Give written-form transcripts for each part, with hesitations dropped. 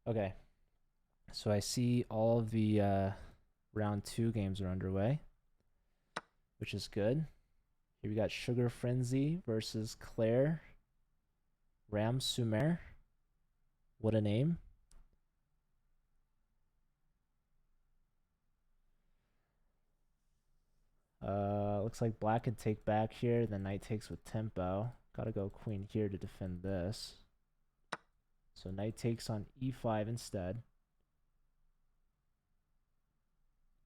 Okay, so I see all of the round two games are underway, which is good. Here we got Sugar Frenzy versus Claire Ram Sumer. What a name. Looks like black can take back here. Then knight takes with tempo. Gotta go queen here to defend this. So knight takes on e5 instead.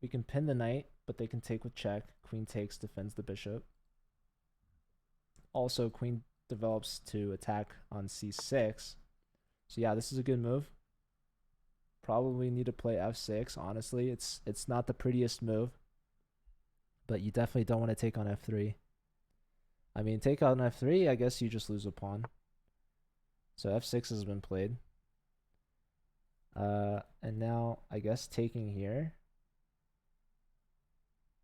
We can pin the knight, but they can take with check. Queen takes, defends the bishop. Also, queen develops to attack on c6. So yeah, this is a good move. Probably need to play f6. Honestly, it's not the prettiest move, but you definitely don't want to take on f3. I mean, take on f3, I guess you just lose a pawn. So f6 has been played. And now I guess taking here.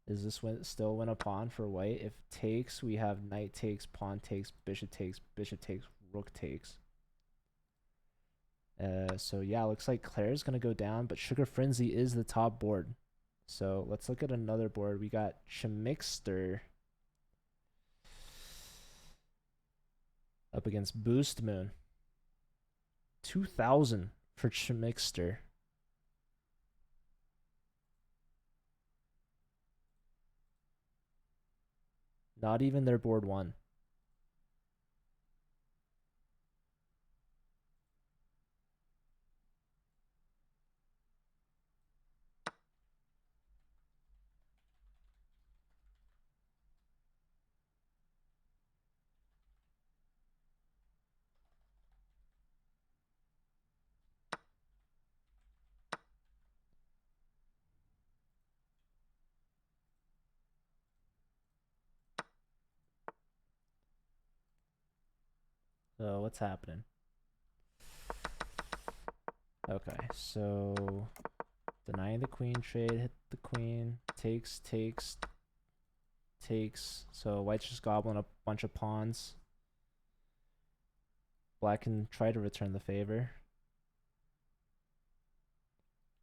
Is this still win a pawn for white? If takes, we have knight takes, pawn takes, bishop takes, rook takes. So yeah, looks like Claire's gonna go down, but Sugar Frenzy is the top board. So let's look at another board. We got Chimixter up against Boost Moon. 2,000 for Chimixter. Not even their board one. So what's happening? Okay, so denying the queen trade, hit the queen, takes, takes. So white's just gobbling a bunch of pawns. Black can try to return the favor.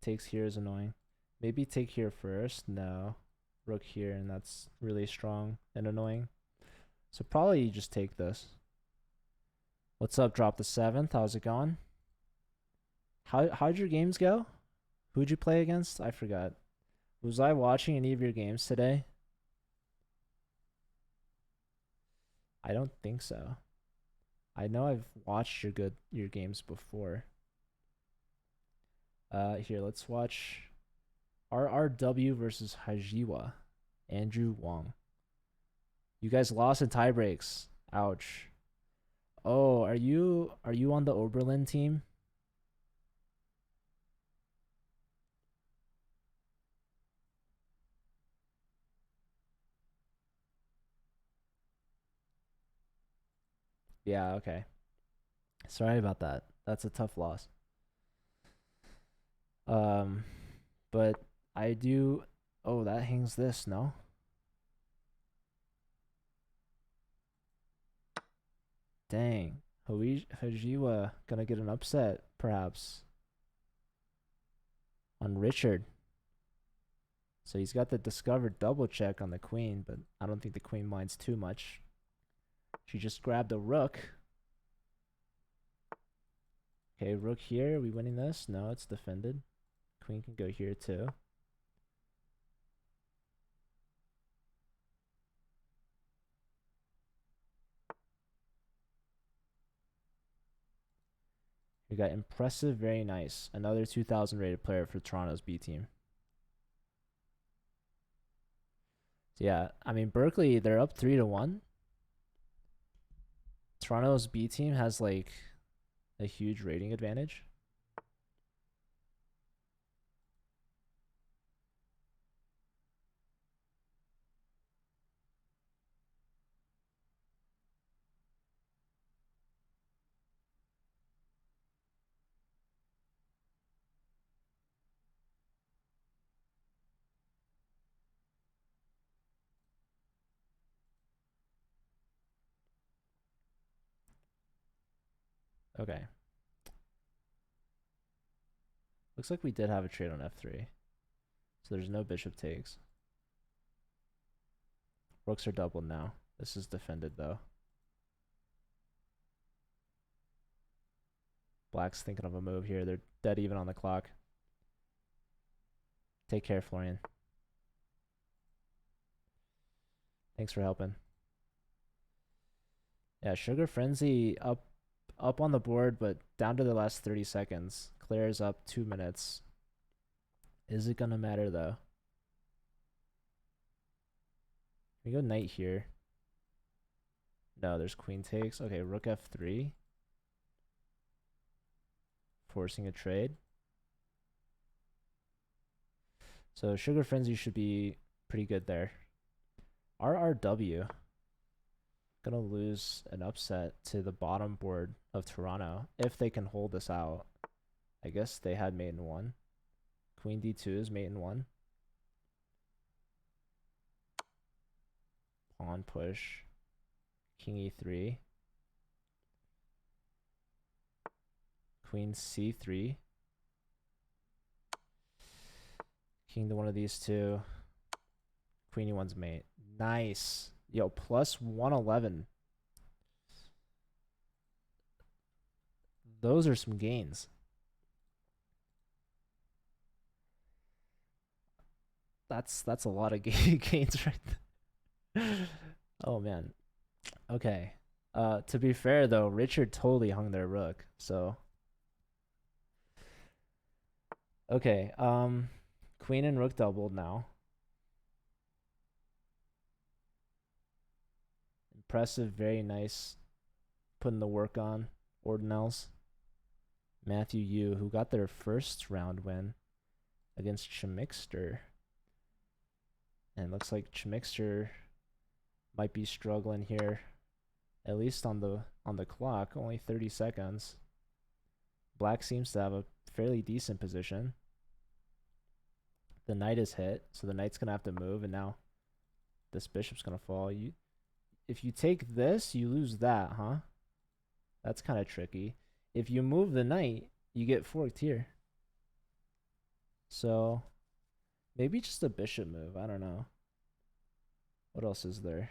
Takes here is annoying. Maybe take here first. No. Rook here, and that's really strong and annoying. So probably you just take this. What's up? Drop the 7th. How's it going? How'd your games go? Who'd you play against? I forgot. Was I watching any of your games today? I don't think so. I know I've watched your games before. Here, let's watch RRW versus Hajiwa. Andrew Wong. You guys lost in tie breaks. Ouch. Oh, are you on the Oberlin team? Yeah, okay. Sorry about that. That's a tough loss. Um, but I do. Oh, that hangs this, no? Dang. Hajiwa gonna get an upset, perhaps, on Richard. So he's got the discovered double check on the queen, but I don't think the queen minds too much. She just grabbed a rook. Okay, rook here. Are we winning this? No, it's defended. Queen can go here too. We got impressive, very nice. Another 2,000 rated player for Toronto's B team. So yeah, I mean Berkeley, they're up 3-1. Toronto's B team has like a huge rating advantage. Okay. Looks like we did have a trade on f3. So there's no bishop takes. Rooks are doubled now. This is defended though. Black's thinking of a move here. They're dead even on the clock. Take care, Florian. Thanks for helping. Yeah, Sugar Frenzy up on the board, but down to the last 30 seconds. Claire's up 2 minutes. Is it gonna matter though? We go knight here. No, there's queen takes. Okay, rook f3. Forcing a trade. So Sugar Frenzy should be pretty good there. RRW. Gonna lose an upset to the bottom board of Toronto if they can hold this out. I guess they had mate in 1. Queen d2 is mate in 1. Pawn push. King e3. Queen c3. King to one of these two. Queen e1's mate. Nice. Yo, plus 111. Those are some gains. That's a lot of gains right there. Oh man. Okay. To be fair though, Richard totally hung their rook. So okay, queen and rook doubled now. Impressive, very nice. Putting the work on. Ordinals. Matthew Yu, who got their first round win against Chmixter. And looks like Chmixter might be struggling here. At least on the clock, only 30 seconds. Black seems to have a fairly decent position. The knight is hit, so the knight's gonna have to move, and now this bishop's gonna fall. If you take this, you lose that, huh? That's kind of tricky. If you move the knight, you get forked here. So maybe just a bishop move. I don't know. What else is there?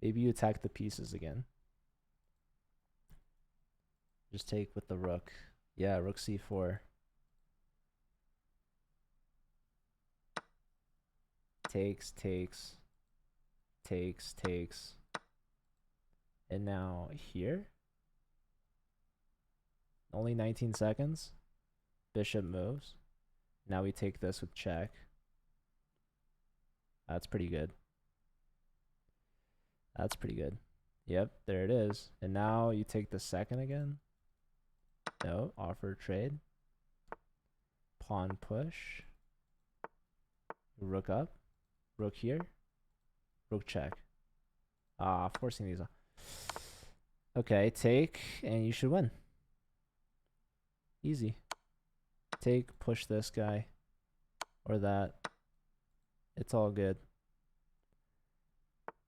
Maybe you attack the pieces again. Just take with the rook. Yeah, rook c4. Takes, takes, takes, takes. And now here? Only 19 seconds. Bishop moves. Now we take this with check. That's pretty good. That's pretty good. Yep, there it is. And now you take the second again. No, offer trade. Pawn push. Rook up. Rook here. Rook check. Ah, forcing these off. Okay, take, and you should win. Easy. Take, push this guy. Or that. It's all good.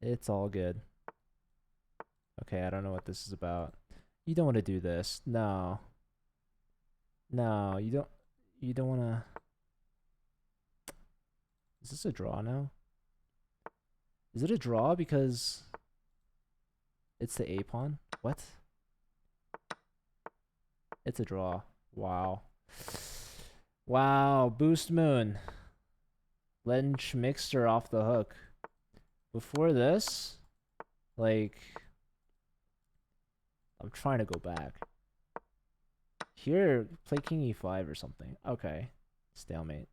It's all good. Okay, I don't know what this is about. You don't want to do this. No. No, you don't want to. Is this a draw now? Is it a draw because it's the A pawn? What? It's a draw. Wow. Wow, Boost Moon. Letting Schmixter off the hook. Before this, like, I'm trying to go back. Here, play King E5 or something. Okay. Stalemate.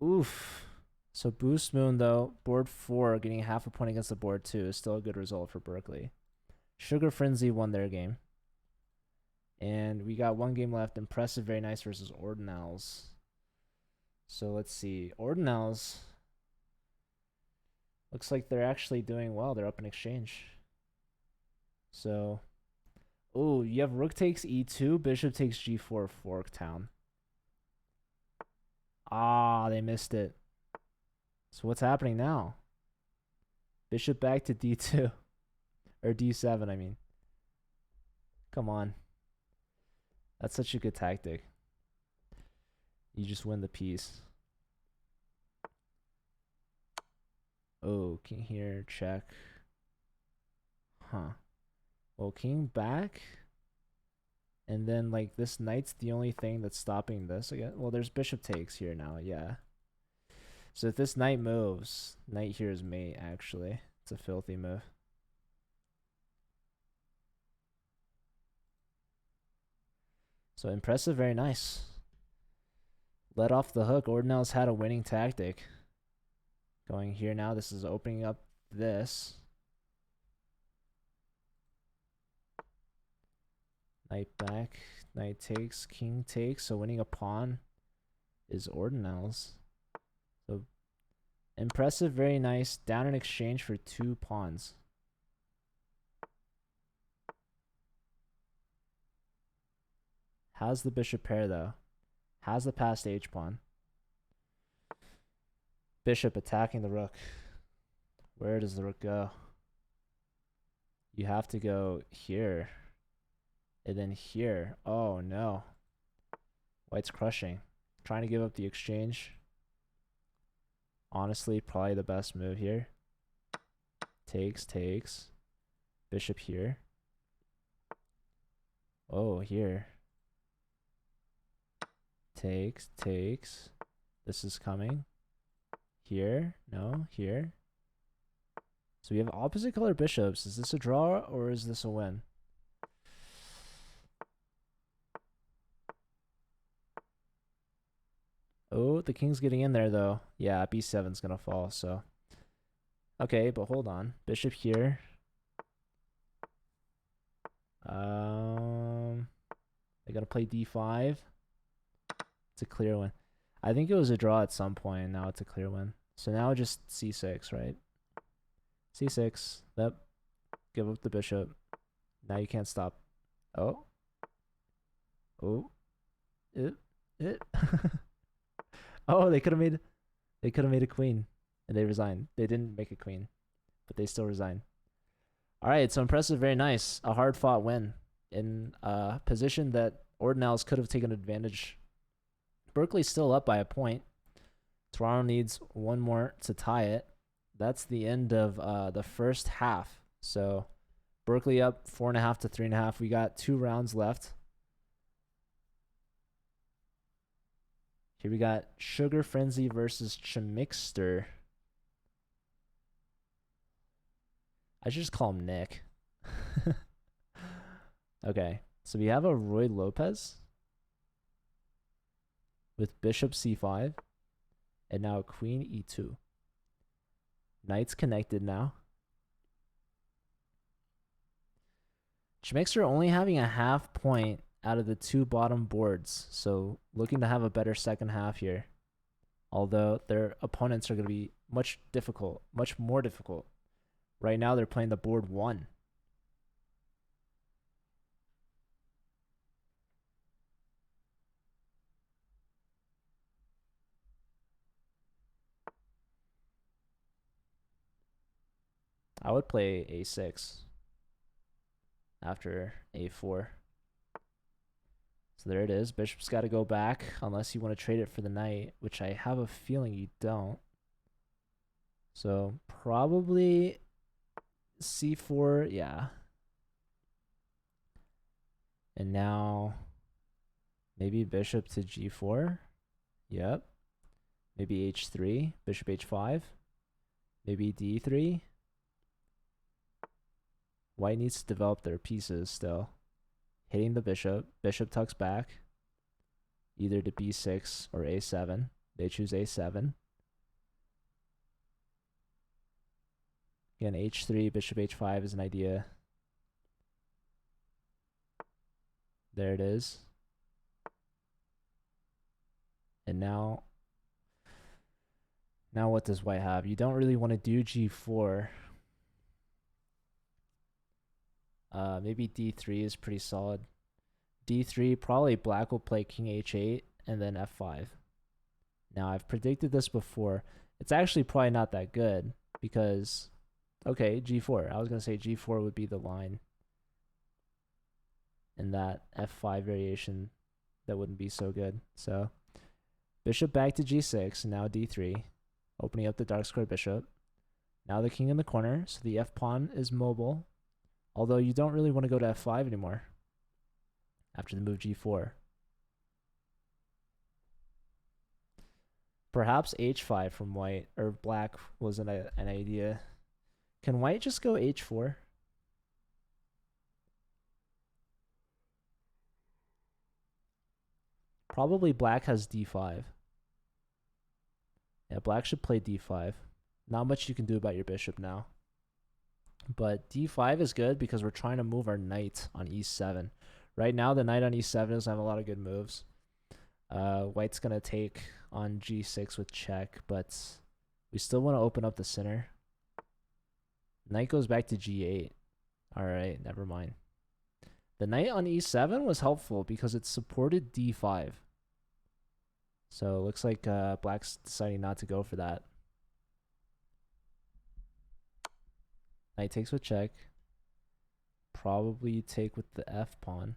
Oof. So Boost Moon, though, board 4, getting half a point against the board 2 is still a good result for Berkeley. Sugar Frenzy won their game. And we got one game left. Impressive, very nice versus Ordinals. So let's see. Ordinals looks like they're actually doing well. They're up in exchange. So, oh, you have rook takes e2, bishop takes g4, fork town. Ah, they missed it. So what's happening now? Bishop back to d2. Or d7, I mean. Come on. That's such a good tactic. You just win the piece. Oh, king here, check. Huh. Well, king back. And then, like, this knight's the only thing that's stopping this again. Well, there's bishop takes here now, yeah. So if this knight moves, knight here is mate, actually. It's a filthy move. So impressive, very nice. Let off the hook. Ordinals had a winning tactic. Going here now, this is opening up this. Knight back, knight takes, king takes. So winning a pawn is Ordinals. So impressive, very nice. Down in exchange for 2 pawns. How's the bishop pair though? Has the passed h pawn. Bishop attacking the rook. Where does the rook go? You have to go here. And then here. Oh no. White's crushing. Trying to give up the exchange. Honestly, probably the best move here. Takes, takes. Bishop here. Oh, here. Takes, takes. This is coming. Here. No, here. So we have opposite color bishops. Is this a draw or is this a win? Oh, the king's getting in there though. Yeah, b7's gonna fall, so. Okay, but hold on. Bishop here. They're gonna play d5. It's a clear win. I think it was a draw at some point, and now it's a clear win. So now just c6, right? c6. Yep. Give up the bishop. Now you can't stop. Oh. Oh. It. Oh, they could have made a queen, and they resigned. They didn't make a queen, but they still resigned. All right, so impressive, very nice. A hard-fought win in a position that Ordinals could have taken advantage. Berkeley's still up by a point. Toronto needs one more to tie it. That's the end of the first half. So Berkeley up 4.5 to 3.5. We got 2 rounds left. Here we got Sugar Frenzy versus Chimixter. I should just call him Nick. Okay, so we have a Roy Lopez with bishop c5 and now queen e2. Knights connected now. Chimixter only having a half point out of the 2 bottom boards, so looking to have a better second half here. Although their opponents are going to be much more difficult. Right now they're playing the board 1. I would play a6 after a4. So there it is. Bishop's got to go back unless you want to trade it for the knight, which I have a feeling you don't. So probably c4, yeah. And now maybe bishop to g4. Yep. Maybe h3, bishop h5. Maybe d3. White needs to develop their pieces still. Hitting the bishop. Bishop tucks back. Either to b6 or a7. They choose a7. Again, h3, bishop h5 is an idea. There it is. And now what does white have? You don't really want to do g4. Maybe d3 is pretty solid. d3, probably black will play king h8 and then f5. Now, I've predicted this before. It's actually probably not that good because Okay, g4. I was going to say g4 would be the line. And that f5 variation, that wouldn't be so good. So bishop back to g6, now d3, opening up the dark square bishop. Now the king in the corner, so the f pawn is mobile. Although you don't really want to go to f5 anymore after the move g4. Perhaps h5 from white, or black was an idea. Can white just go h4? Probably black has d5. Yeah, black should play d5. Not much you can do about your bishop now. But d5 is good because we're trying to move our knight on e7. Right now, the knight on e7 doesn't have a lot of good moves. White's going to take on g6 with check, but we still want to open up the center. Knight goes back to g8. All right, never mind. The knight on e7 was helpful because it supported d5. So it looks like black's deciding not to go for that. Knight takes with check. Probably take with the f pawn.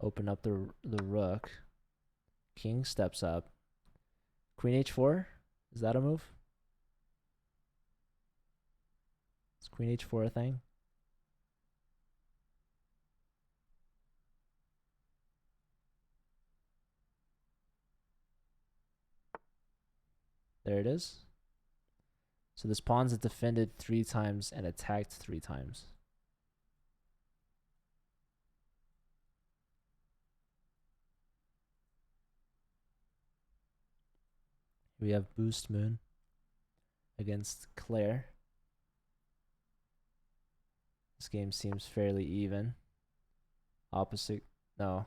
Open up the rook. King steps up. Queen h4. Is that a move? Is queen h4 a thing? There it is. So this pawn's defended 3 times and attacked 3 times. We have Boost Moon against Claire. This game seems fairly even. Opposite, no.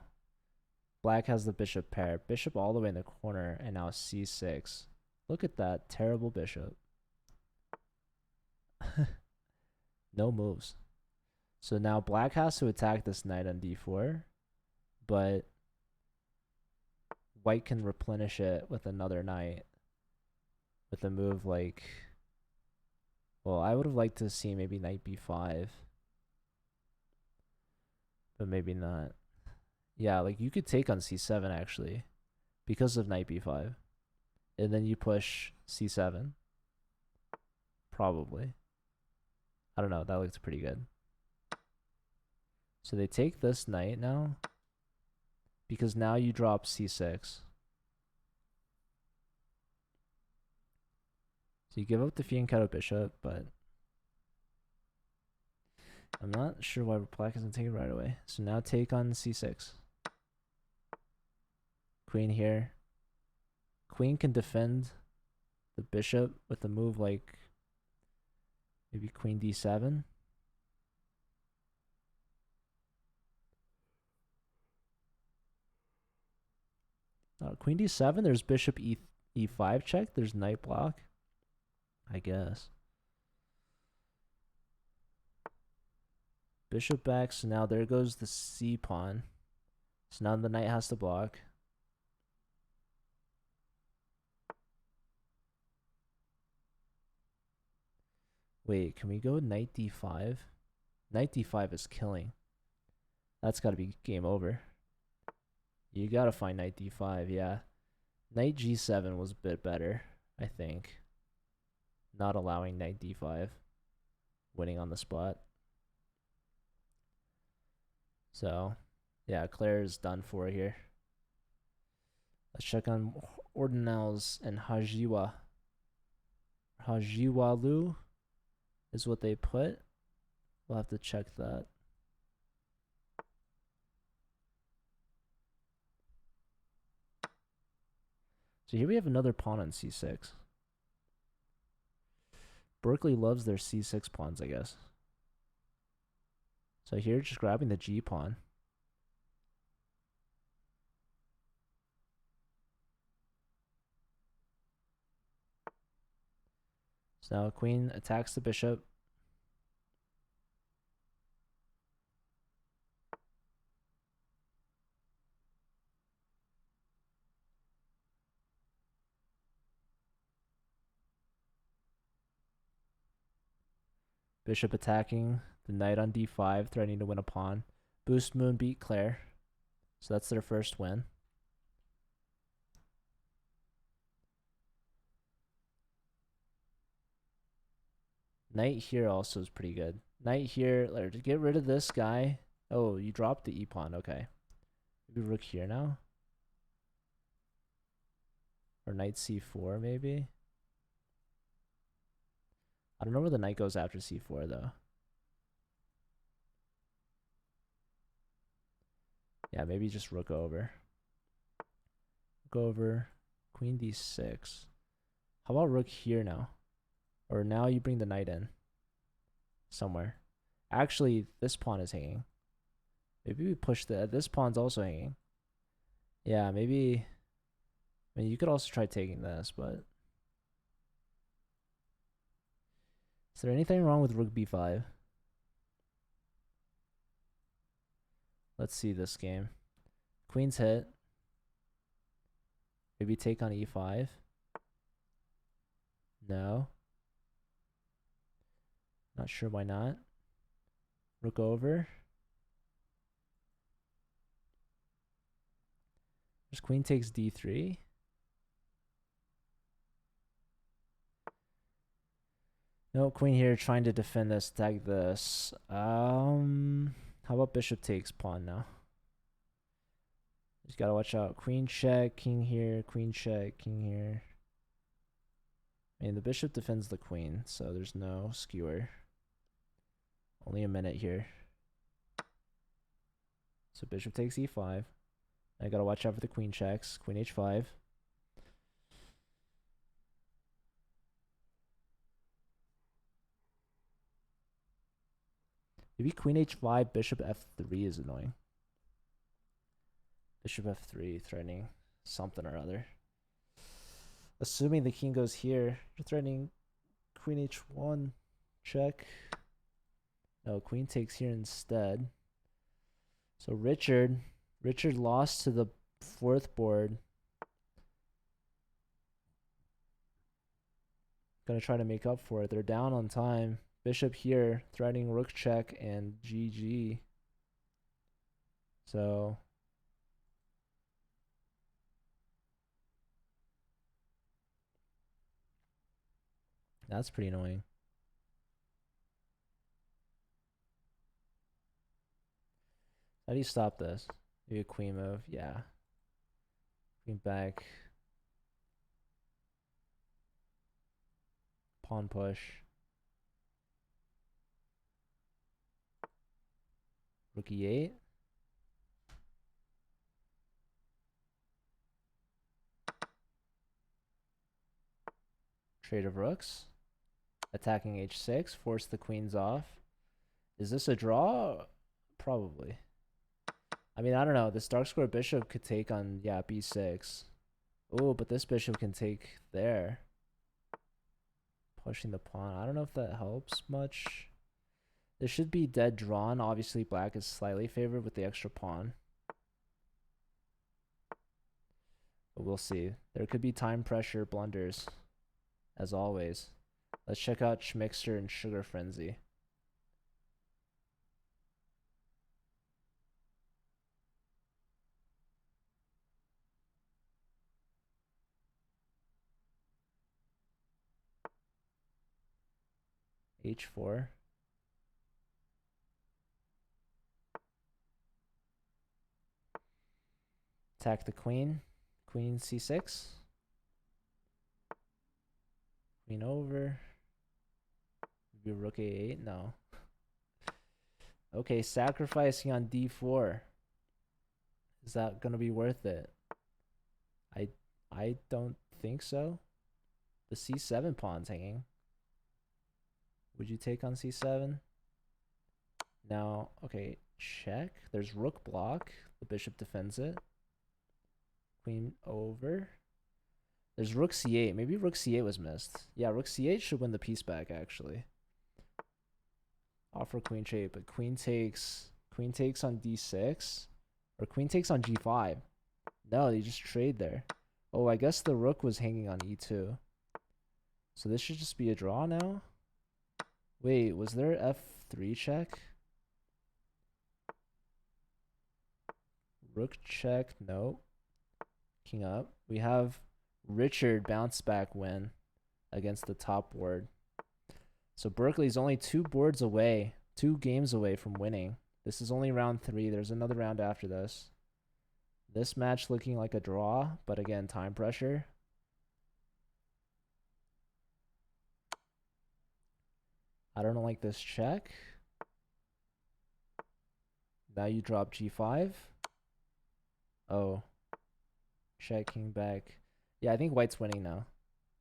Black has the bishop pair. Bishop all the way in the corner, and now c6. Look at that terrible bishop. No moves. So now black has to attack this knight on d4, but white can replenish it with another knight with a move like, well, I would have liked to see maybe knight b5, but maybe not. Yeah, like you could take on c7 actually because of knight b5, and then you push c7. Probably. I don't know. That looks pretty good. So they take this knight now because now you drop c6. So you give up the fianchetto bishop, but I'm not sure why black isn't taking right away. So now take on c6. Queen here. Queen can defend the bishop with a move like maybe queen d7. Queen d7, there's bishop e5 check. There's knight block, I guess. Bishop back, so now there goes the c pawn. So now the knight has to block. Wait, can we go knight d5? Knight d5 is killing. That's got to be game over. You got to find knight d5, yeah. Knight g7 was a bit better, I think. Not allowing knight d5. Winning on the spot. So, yeah, Claire is done for here. Let's check on ordinals and Hajiwa. Hajiwalu is what they put. We'll have to check that. So here we have another pawn on c6. Berkeley loves their c6 pawns, I guess. So here, just grabbing the g pawn. So now queen attacks the bishop. Bishop attacking the knight on d5, threatening to win a pawn. Boost Moon beat Claire. So that's their first win. Knight here also is pretty good. Knight here, to get rid of this guy. Oh, you dropped the e-pawn. Okay. Maybe rook here now. Or knight c4 maybe. I don't know where the knight goes after c4 though. Yeah, maybe just rook over. Rook over. Queen d6. How about rook here now? Or now you bring the knight in. Somewhere. Actually, this pawn is hanging. Maybe we push this pawn's also hanging. Yeah, maybe. I mean, you could also try taking this, but. Is there anything wrong with rook b5? Let's see this game. Queen's hit. Maybe take on e5. No. Not sure why not. Rook over. There's queen takes d3. No, queen here trying to defend this, attack this. How about bishop takes pawn now? Just gotta watch out. Queen check, king here, queen check, king here. I mean, the bishop defends the queen, so there's no skewer. Only a minute here. So bishop takes e5. I gotta watch out for the queen checks. Queen h5. Maybe queen h5, bishop f3 is annoying. Bishop f3 threatening something or other. Assuming the king goes here, you're threatening queen h1, check. No, queen takes here instead. So Richard lost to the fourth board. Gonna try to make up for it. They're down on time. Bishop here, threatening rook check and GG. So that's pretty annoying. How do you stop this? Maybe a queen move. Yeah. Queen back. Pawn push. Rook e8. Trade of rooks. Attacking h6. Force the queens off. Is this a draw? Probably. I mean, I don't know. This dark square bishop could take on, yeah, b6. Oh, but this bishop can take there. Pushing the pawn. I don't know if that helps much. This should be dead drawn. Obviously, black is slightly favored with the extra pawn. But we'll see. There could be time pressure blunders, as always. Let's check out Schmixter and Sugar Frenzy. h4. Attack the queen. Queen c6. Queen over. Maybe rook a8. No. Okay, sacrificing on d4. Is that gonna be worth it? I don't think so. The c7 pawn's hanging. Would you take on c7? Now, okay, check. There's rook block. The bishop defends it. Queen over. There's rook c8. Maybe rook c8 was missed. Yeah, rook c8 should win the piece back, actually. Offer queen check, but queen takes on d6. Or queen takes on g5. No, you just trade there. Oh, I guess the rook was hanging on e2. So this should just be a draw now. Wait, was there F3 check? Rook check, no. King up. We have Richard bounce back win against the top board. So Berkeley's only 2 boards away, 2 games away from winning. This is only round 3. There's another round after this. This match looking like a draw, but again, time pressure. I don't like this check. Now you drop G5. Oh. Check, king back. Yeah, I think white's winning now.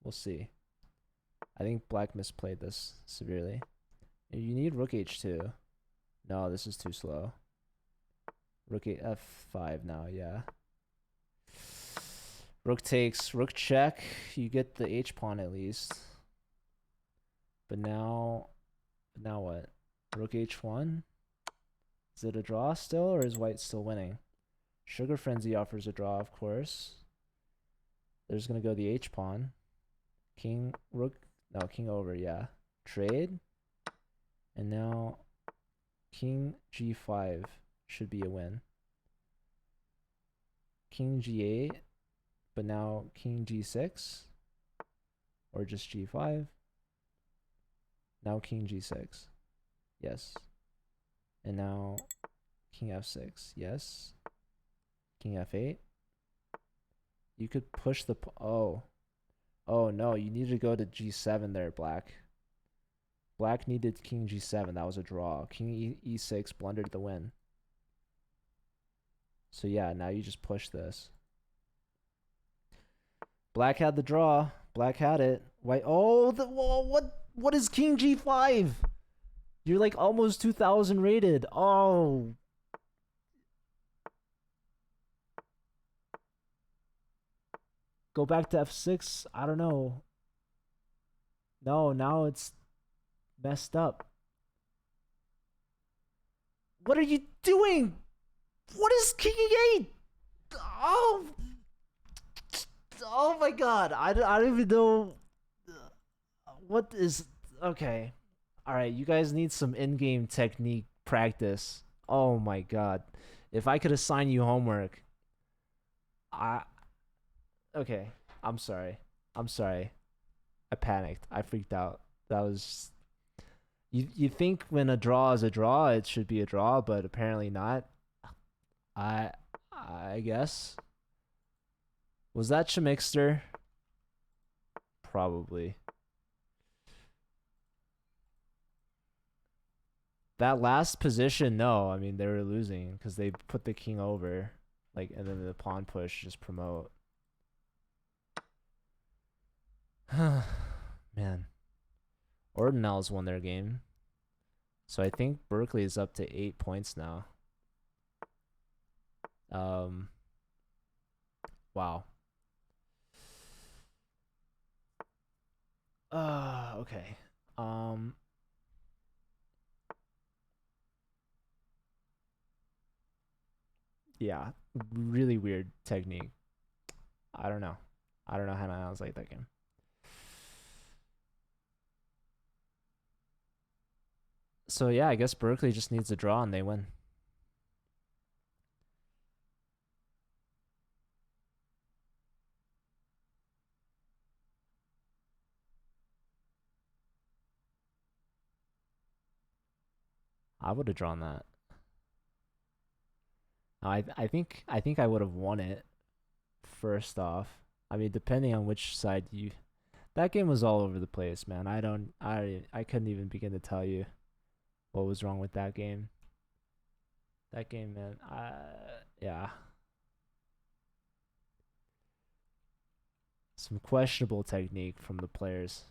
We'll see. I think black misplayed this severely. You need rook h2. No, this is too slow. Rook f5 now, yeah. Rook takes, rook check. You get the h pawn at least. But now what? Rook h1? Is it a draw still, or is white still winning? Sugar Frenzy offers a draw, of course. There's gonna go the h pawn. King, rook, no, king over, yeah. Trade. And now king g5 should be a win. King g8, but now king g6, or just g5. Now king g6, yes. And now king f6, yes. King f8. You could push the, oh no, you need to go to g7 there, black. Black needed king g7, that was a draw. King e6 blundered the win. So yeah, now you just push this. Black had the draw. Black had it. White, oh, what is king g5? You're like almost 2000 rated. Oh. Go back to f6. I don't know. No, now it's messed up. What are you doing? What is king e8? Oh. Oh my god. I don't even know. What is. Okay. Alright, you guys need some in-game technique practice. Oh my god. If I could assign you homework. Okay. I'm sorry. I panicked. I freaked out. That was. You think when a draw is a draw, it should be a draw, but apparently not. I guess. Was that Chemixter? Probably. That last position, no. I mean, they were losing because they put the king over, like, and then the pawn push just promote. Man, Ordinals won their game, so I think Berkeley is up to 8 points now. Wow. Okay. Yeah, really weird technique. I don't know. I don't know how to analyze like that game. So yeah, I guess Berkeley just needs a draw and they win. I would have drawn that. I think I would have won it first off. I mean, depending on which side you. That game was all over the place, man. I couldn't even begin to tell you what was wrong with that game. That game, man. Yeah. Some questionable technique from the players.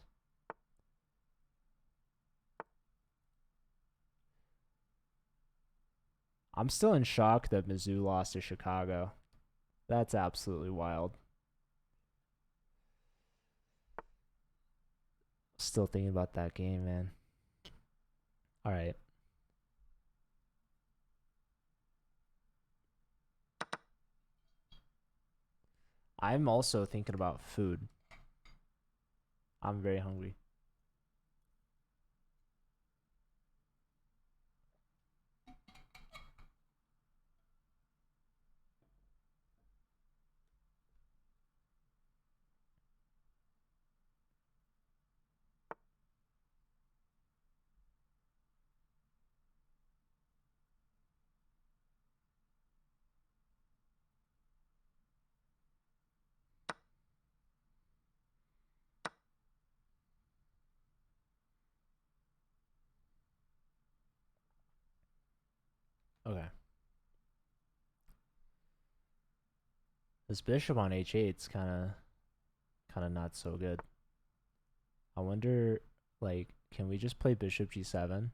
I'm still in shock that Mizzou lost to Chicago. That's absolutely wild. Still thinking about that game, man. All right. I'm also thinking about food. I'm very hungry. This bishop on h8's kind of not so good. I wonder, like, can we just play bishop g7?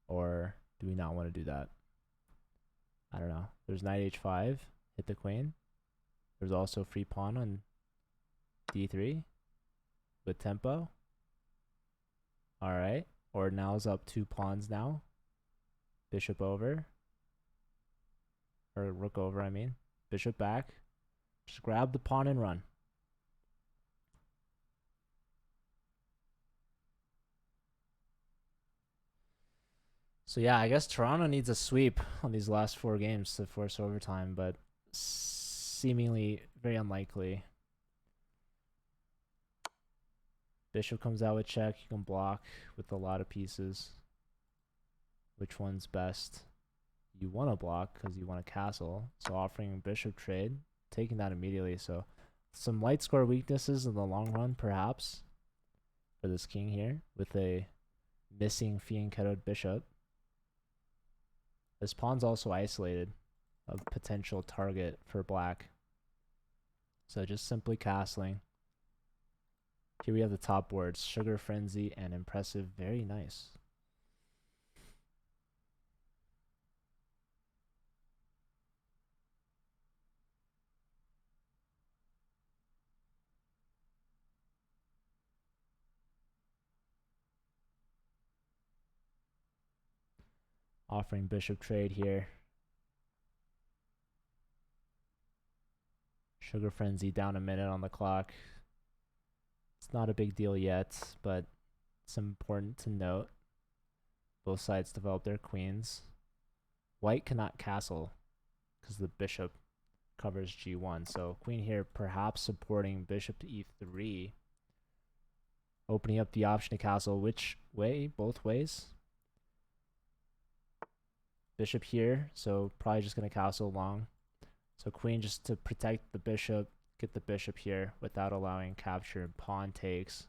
Or do we not want to do that? I don't know. There's knight h5, hit the queen. There's also free pawn on d3 with tempo. All right. Or now's up 2 pawns now. Bishop over. Or rook over, I mean. Bishop back. Just grab the pawn and run. So yeah, I guess Toronto needs a sweep on these last 4 games to force overtime, but seemingly very unlikely. Bishop comes out with check. You can block with a lot of pieces. Which one's best? You want to block because you want a castle. So offering bishop trade, taking that immediately. So some light score weaknesses in the long run, perhaps, for this king here with a missing fianchettoed bishop. This pawn's also isolated, a potential target for black. So just simply castling. Here we have the top boards, Sugar Frenzy and Impressive. Very nice. Offering bishop trade here. Sugar Frenzy down a minute on the clock. It's not a big deal yet, but it's important to note. Both sides develop their queens. White cannot castle because the bishop covers g1. So queen here perhaps supporting bishop to e3. Opening up the option to castle. Which way? Both ways. Bishop here, so probably just going to castle long. So queen just to protect the bishop, get the bishop here without allowing capture. Pawn takes.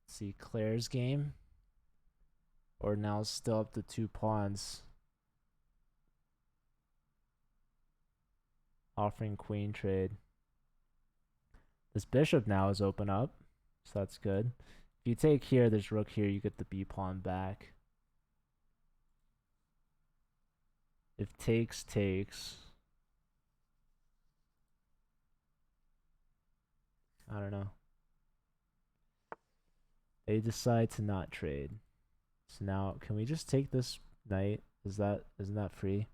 Let's see Claire's game. Or now still up to 2 pawns. Offering queen trade. This bishop now is open up, so that's good. If you take here, there's rook here, you get the b pawn back. If takes, takes. I don't know. They decide to not trade. So now, can we just take this knight? Isn't that free?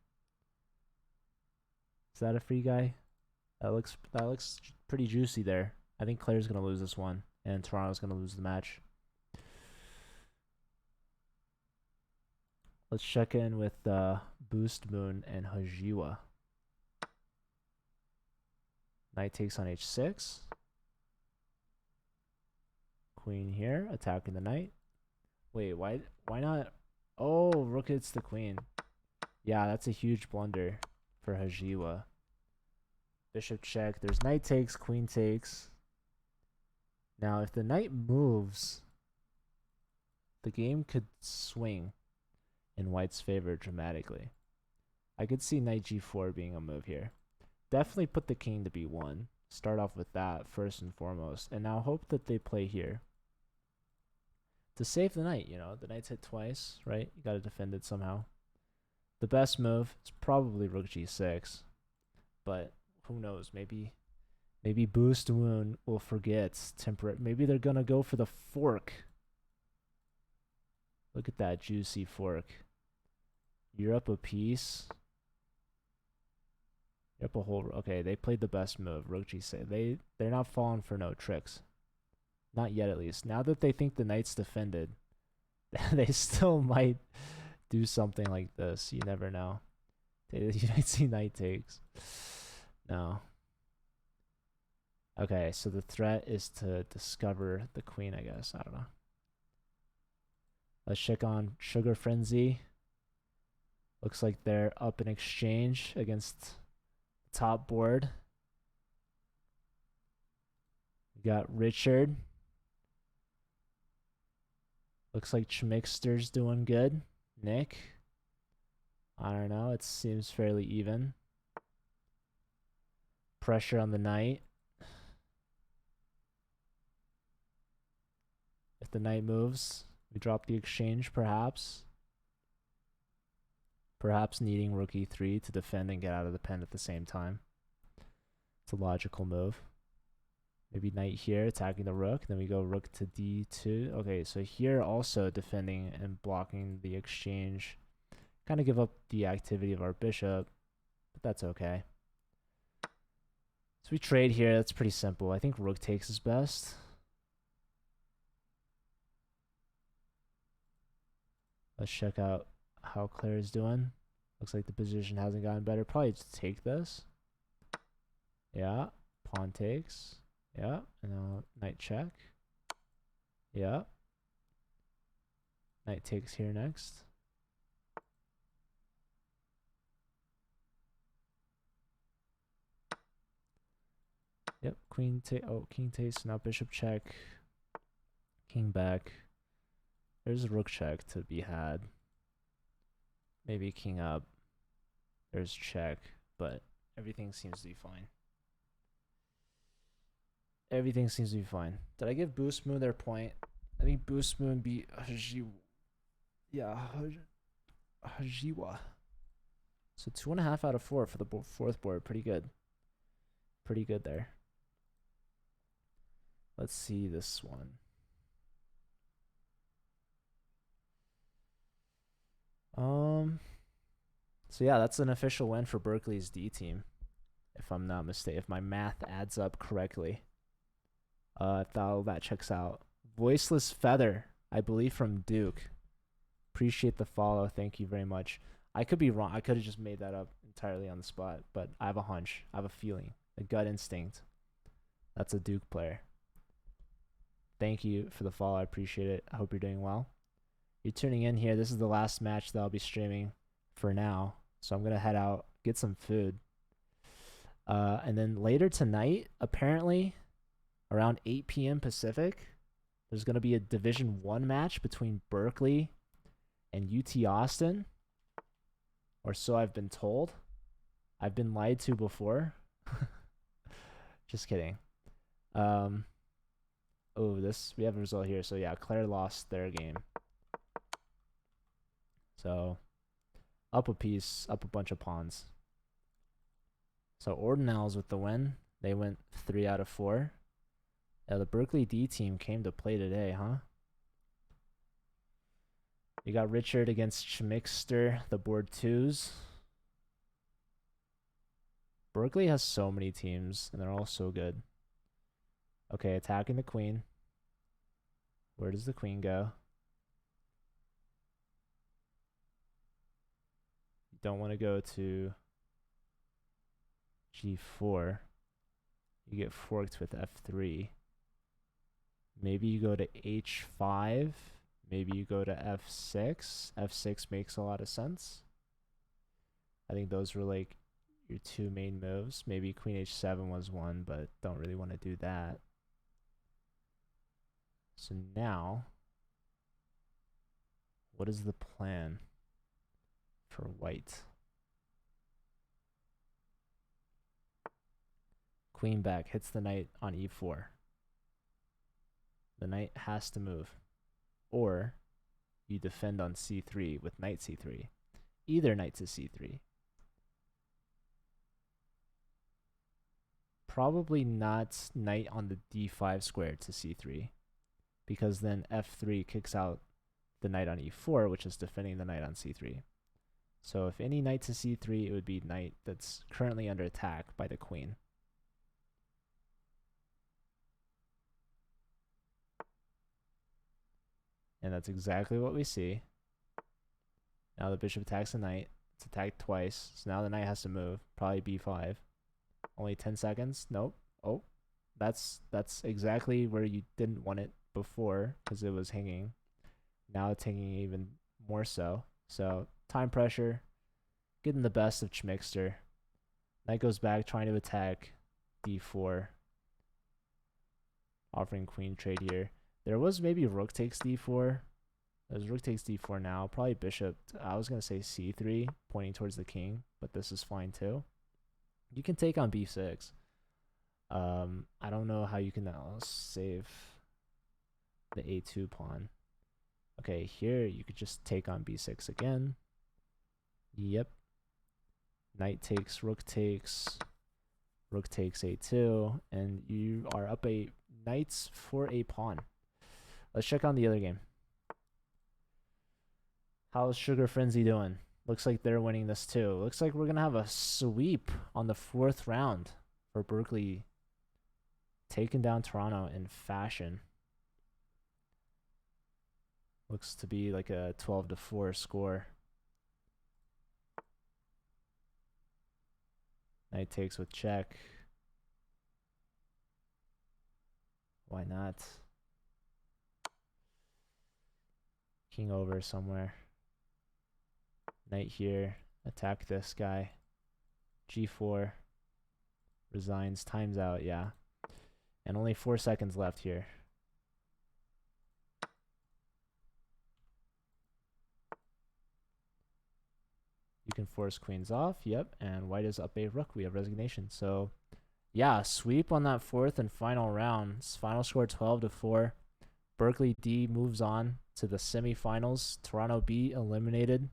Is that a free guy? That looks pretty juicy there. I think Claire's gonna lose this one, and Toronto's gonna lose the match. Let's check in with Boost Moon and Hajiwa. Knight takes on h6. Queen here, attacking the knight. Wait, why not? Oh, rook hits the queen. Yeah, that's a huge blunder for Hajiwa. Bishop check. There's knight takes, queen takes. Now, if the knight moves, the game could swing in white's favor dramatically. I could see knight g4 being a move here. Definitely put the king to b1. Start off with that first and foremost. And now hope that they play here. To save the knight, you know, the knight's hit twice, right? You gotta defend it somehow. The best move is probably rook g6. But who knows? Maybe Boost Moon will forget temperate. Maybe they're gonna go for the fork. Look at that juicy fork. You're up a piece. You're up a whole. Okay, they played the best move. Rook g6. They're not falling for no tricks. Not yet, at least. Now that they think the knight's defended, they still might do something like this. You never know. You might see knight takes. No. Okay, so the threat is to discover the queen, I guess. I don't know. Let's check on Sugar Frenzy. Looks like they're up in exchange against the top board. We got Richard. Looks like Chmixter's doing good. Nick. I don't know. It seems fairly even. Pressure on the knight. If the knight moves, we drop the exchange, perhaps. Perhaps needing rook e3 to defend and get out of the pen at the same time. It's a logical move. Maybe knight here, attacking the rook. Then we go rook to d2. Okay, so here also defending and blocking the exchange. Kind of give up the activity of our bishop, but that's okay. So we trade here. That's pretty simple. I think rook takes is best. Let's check out how Claire is doing. Looks like the position hasn't gotten better. Probably just take this. Yeah. Pawn takes. Yeah. And now knight check. Yeah. Knight takes here next. Yep. Queen take. Oh, king takes. Now bishop check. King back. There's a rook check to be had. Maybe king up. There's check, but everything seems to be fine. Everything seems to be fine. Did I give Boost Moon their point? I think Boost Moon beat Hajiwa. Yeah, Hajiwa. So 2.5 out of 4 for the fourth board. Pretty good. Pretty good there. Let's see this one. So yeah, that's an official win for Berkeley's D team, if I'm not mistaken. If my math adds up correctly. If that checks out. Voiceless Feather, I believe from Duke. Appreciate the follow. Thank you very much. I could be wrong. I could have just made that up entirely on the spot, but I have a hunch. I have a feeling. A gut instinct. That's a Duke player. Thank you for the follow. I appreciate it. I hope you're doing well. You're tuning in here. This is the last match that I'll be streaming for now. So I'm going to head out, get some food. And then later tonight, apparently, around 8 p.m. Pacific, there's going to be a Division 1 match between Berkeley and UT Austin. Or so I've been told. I've been lied to before. Just kidding. Oh, we have a result here. So yeah, Claire lost their game. So up a piece, up a bunch of pawns. So Ordinals with the win. They went 3 out of 4. Yeah, the Berkeley D team came to play today, huh? You got Richard against Schmixter, the board 2s. Berkeley has so many teams, and they're all so good. Okay, attacking the queen. Where does the queen go? You don't want to go to G4. You get forked with F3. Maybe you go to H5. Maybe you go to F6. F6 makes a lot of sense. I think those were like your 2 main moves. Maybe Queen H7 was one, but don't really want to do that. So now, what is the plan for white? Queen back hits the knight on E4. The knight has to move. Or you defend on C3 with knight C3. Either knight to C3. Probably not knight on the D5 square to C3, because then F3 kicks out the knight on E4, which is defending the knight on C3. So if any knight to C3, it would be knight that's currently under attack by the queen. And that's exactly what we see. Now the bishop attacks the knight. It's attacked twice, so now the knight has to move. Probably B5. Only 10 seconds. Nope. Oh, that's exactly where you didn't want it before, because it was hanging. Now it's hanging even more so. So time pressure, getting the best of Schmixter. Knight goes back, trying to attack D4. Offering queen trade here. There was maybe rook takes D4. There's rook takes d4 now. Probably bishop. I was going to say c3, pointing towards the king, but this is fine too. You can take on b6. I don't know how you can now save the a2 pawn. Okay, here you could just take on b6 again. Yep. Knight takes, rook takes a2, and you are up a knights for a pawn. Let's check on the other game. How's Sugar Frenzy doing? Looks like they're winning this too. Looks like we're going to have a sweep on the 4th round for Berkeley, taking down Toronto in fashion. Looks to be like a 12-4 score. Knight takes with check. Why not? King over somewhere. Knight here. Attack this guy. G4. Resigns. Time's out, yeah. And only 4 seconds left here. You can force queens off. Yep. And white is up a rook. We have resignation. So, yeah, sweep on that 4th and final round. Final score 12-4. Berkeley D moves on to the semifinals. Toronto B eliminated.